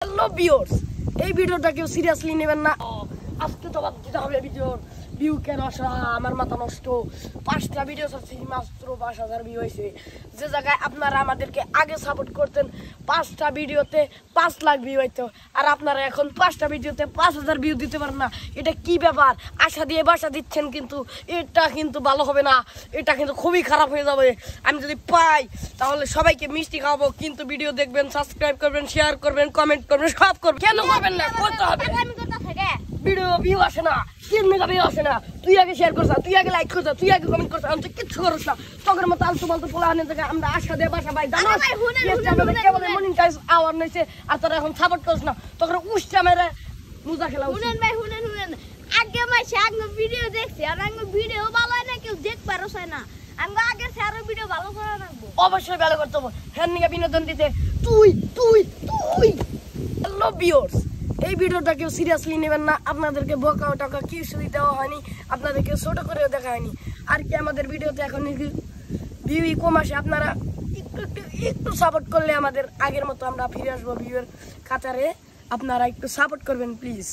Hello viewers, এই ভিডিওটা কেউ সিরিয়াসলি নেবেন না। আজকে তো বাদ দিতে হবে ভিডিওর ভিউ কেন আসা, আমার মাথা নষ্ট। 5টা ভিডিও ছাড়ছি, মাত্র 5,000 ভিউ হয়েছে। যে জায়গায় আপনারা আমাদেরকে আগে সাপোর্ট করতেন 5টা ভিডিওতে 5 লাখ ভিউ হইতো, আর আপনারা এখন 5টা ভিডিওতে 5,000 ভিউ দিতে পারেন না। এটা কি ব্যাপার? আশা দিয়ে বাসা দিচ্ছেন, কিন্তু এটা কিন্তু ভালো হবে না, এটা কিন্তু খুবই খারাপ হয়ে যাবে। আমি যদি পাই তাহলে সবাইকে মিষ্টি খাওয়াবো, কিন্তু ভিডিও দেখবেন, সাবস্ক্রাইব করবেন, শেয়ার করবেন, কমেন্ট করবেন, সব করবেন। কেন করবেন না? করতে হবে। ভিডিও ভিউ আসে না, 3 মেগা ভিউ আসে না। তুই আগে শেয়ার করছ, তুই আগে লাইক করছ, তুই আগে কমেন্ট করছ, আমি তো কিচ্ছু করছ না। তখন মতো আলতু ফালতু পোলা আনে থেকে আমরা আশা দিয়ে বাসা ভাই জানো কেবল মনিটাইজ আওয়ার নইছে, আর তোরা এখন সাপোর্ট করছ না। তখন উষ্টা মেরে মুজা খেলা। শুনেন ভাই, শুনেন আগে মাসে আগে ভিডিও দেখছি, আর আগে ভিডিও ভালো হয় না, কেউ দেখতে পারছে না। আমরা আগে আরো ভিডিও ভালো করে রাখবো, অবশ্যই ভালো করতে হবে। হ্যাঁ নিয়ে বিনোদন দিতে তুই তুই তুই হ্যালো ভিউয়ার্স, এই ভিডিওটা কেউ সিরিয়াসলি নেবেন না। আপনাদেরকে বকা টাকা কিছু দেওয়া হয়নি, আপনাদেরকে ছোট করে দেখা হয়নি। আর কি আমাদের ভিডিওতে এখন ভিউ কম আসে, আপনারা একটু সাপোর্ট করলে আমাদের আগের মতো আমরা ফিরে আসবো ভিউয়ের কাতারে। আপনারা একটু সাপোর্ট করবেন প্লিজ।